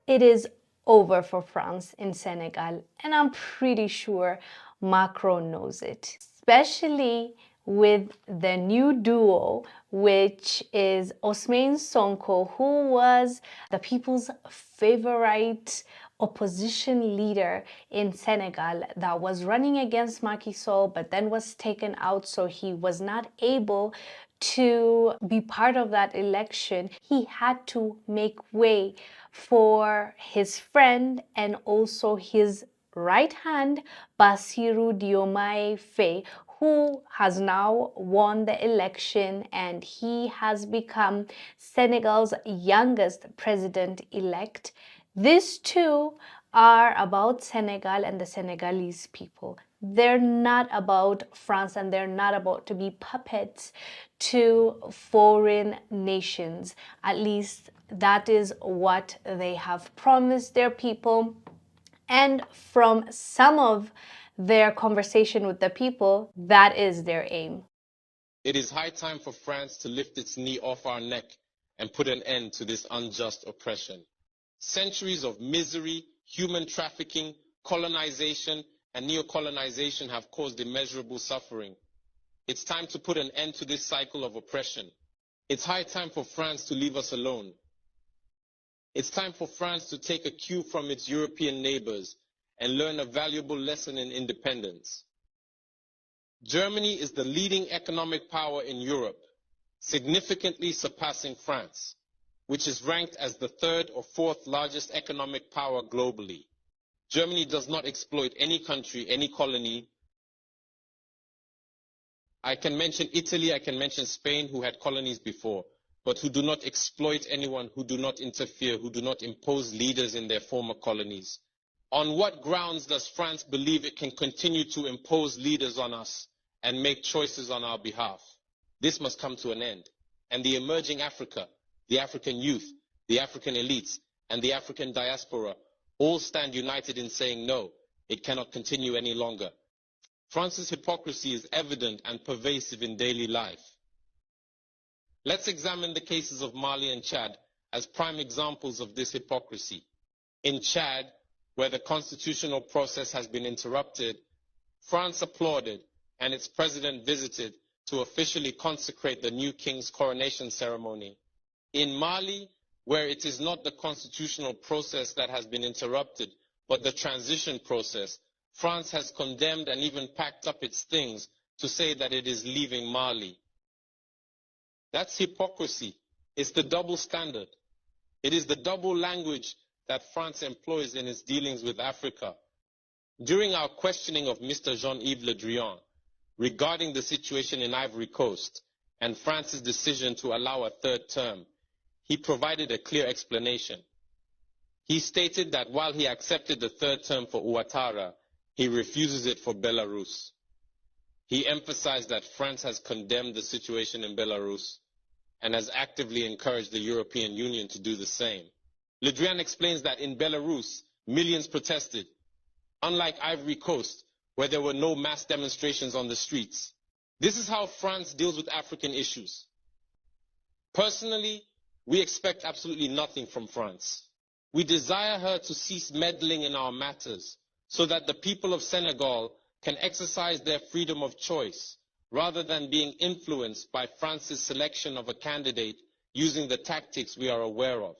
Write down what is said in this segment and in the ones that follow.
it is over for France in Senegal, and I'm pretty sure Macron knows it, especially with the new duo, which is Ousmane Sonko, who was the people's favorite opposition leader in Senegal that was running against Macky Sall, but then was taken out, so he was not able to be part of that election. He had to make way for his friend and also his right hand, Bassirou Diomaye Faye, who has now won the election, and he has become Senegal's youngest president-elect. These two are about Senegal and the Senegalese people. They're not about France, and they're not about to be puppets to foreign nations. At least that is what they have promised their people. And from some of their conversation with the people, that is their aim. It is high time for France to lift its knee off our neck and put an end to this unjust oppression. Centuries of misery, human trafficking, colonization, and neocolonization have caused immeasurable suffering. It's time to put an end to this cycle of oppression. It's high time for France to leave us alone. It's time for France to take a cue from its European neighbors and learn a valuable lesson in independence. Germany is the leading economic power in Europe, significantly surpassing France, which is ranked as the third or fourth largest economic power globally. Germany does not exploit any country, any colony. I can mention Italy, I can mention Spain, who had colonies before, but who do not exploit anyone, who do not interfere, who do not impose leaders in their former colonies. On what grounds does France believe it can continue to impose leaders on us and make choices on our behalf? This must come to an end. And the emerging Africa, the African youth, the African elites, and the African diaspora all stand united in saying no, it cannot continue any longer. France's hypocrisy is evident and pervasive in daily life. Let's examine the cases of Mali and Chad as prime examples of this hypocrisy. In Chad, where the constitutional process has been interrupted, France applauded and its president visited to officially consecrate the new king's coronation ceremony. In Mali, where it is not the constitutional process that has been interrupted, but the transition process, France has condemned and even packed up its things to say that it is leaving Mali. That's hypocrisy. It's the double standard. It is the double language that France employs in its dealings with Africa. During our questioning of Mr. Jean-Yves Le Drian regarding the situation in Ivory Coast and France's decision to allow a third term, he provided a clear explanation. He stated that while he accepted the third term for Ouattara, he refuses it for Belarus. He emphasized that France has condemned the situation in Belarus and has actively encouraged the European Union to do the same. Le Drian explains that in Belarus, millions protested, unlike Ivory Coast, where there were no mass demonstrations on the streets. This is how France deals with African issues. Personally, we expect absolutely nothing from France. We desire her to cease meddling in our matters so that the people of Senegal can exercise their freedom of choice rather than being influenced by France's selection of a candidate using the tactics we are aware of.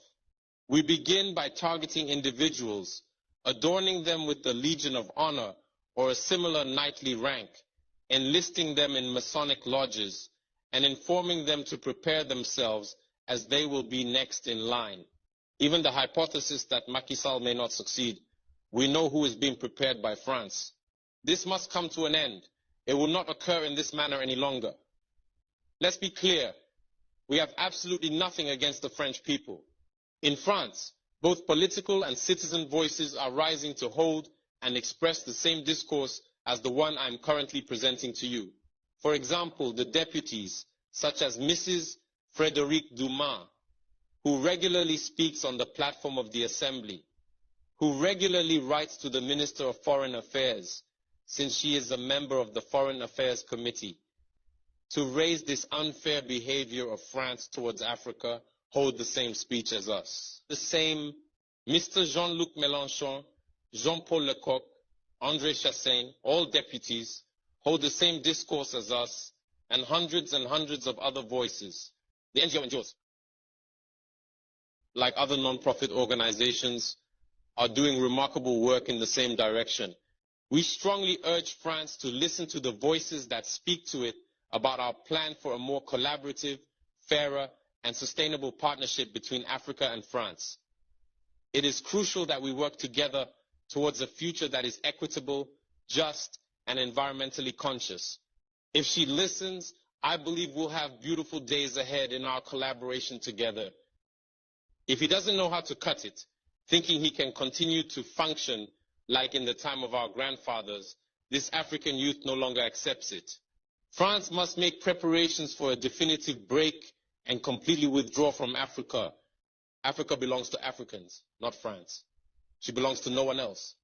We begin by targeting individuals, adorning them with the Legion of Honor or a similar knightly rank, enlisting them in Masonic lodges, and informing them to prepare themselves as they will be next in line. Even the hypothesis that Macky Sall may not succeed, we know who is being prepared by France. This must come to an end. It will not occur in this manner any longer. Let's be clear. We have absolutely nothing against the French people. In France, both political and citizen voices are rising to hold and express the same discourse as the one I am currently presenting to you. For example, the deputies, such as Mrs. Frédérique Dumas, who regularly speaks on the platform of the Assembly, who regularly writes to the Minister of Foreign Affairs, since she is a member of the Foreign Affairs Committee, to raise this unfair behavior of France towards Africa, hold the same speech as us. The same Mr. Jean-Luc Mélenchon, Jean-Paul Lecoq, André Chassaigne, all deputies, hold the same discourse as us and hundreds of other voices. The NGOs, like other non-profit organizations, are doing remarkable work in the same direction. We strongly urge France to listen to the voices that speak to it about our plan for a more collaborative, fairer, and sustainable partnership between Africa and France. It is crucial that we work together towards a future that is equitable, just, and environmentally conscious. If she listens, I believe we'll have beautiful days ahead in our collaboration together. If he doesn't know how to cut it, thinking he can continue to function like in the time of our grandfathers, this African youth no longer accepts it. France must make preparations for a definitive break and completely withdraw from Africa. Africa belongs to Africans, not France. She belongs to no one else,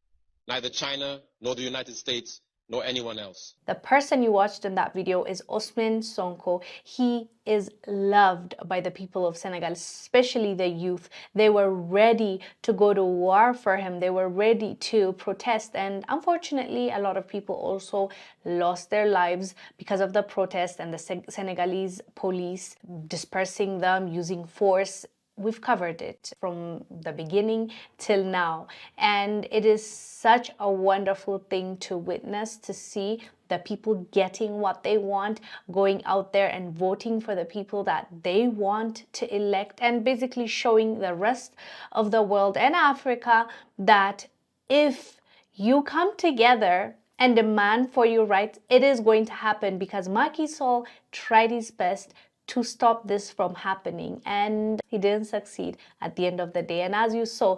neither China, nor the United States, nor anyone else. The person you watched in that video is Ousmane Sonko. He is loved by the people of Senegal, especially the youth. They were ready to go to war for him. They were ready to protest. And unfortunately, a lot of people also lost their lives because of the protest and the Senegalese police dispersing them, using force. We've covered it from the beginning till now, and it is such a wonderful thing to witness, to see the people getting what they want, going out there and voting for the people that they want to elect, and basically showing the rest of the world and Africa that if you come together and demand for your rights, it is going to happen, because Macky Sall tried his best to stop this from happening, and he didn't succeed at the end of the day. And as you saw,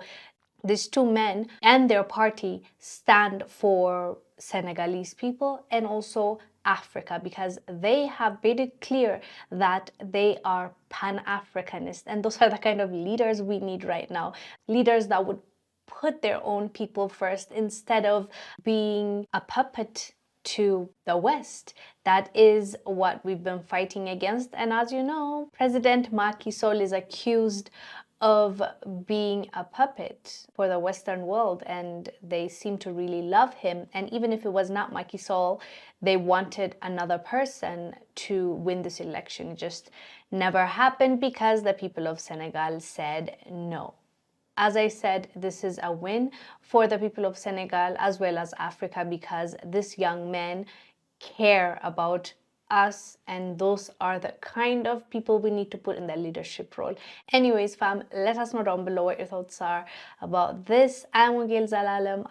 these two men and their party stand for Senegalese people and also Africa, because they have made it clear that they are Pan-Africanist, and those are the kind of leaders we need right now. Leaders that would put their own people first instead of being a puppet to the West. That is what we've been fighting against. And as you know, President Macky Sall is accused of being a puppet for the Western world, and they seem to really love him. And even if it was not Macky Sall, they wanted another person to win this election. It just never happened because the people of Senegal said no. As I said, this is a win for the people of Senegal as well as Africa, because this young man care about us, and those are the kind of people we need to put in the leadership role. Anyways, fam, let us know down below what your thoughts are about this. I'm Wongel Zelalem.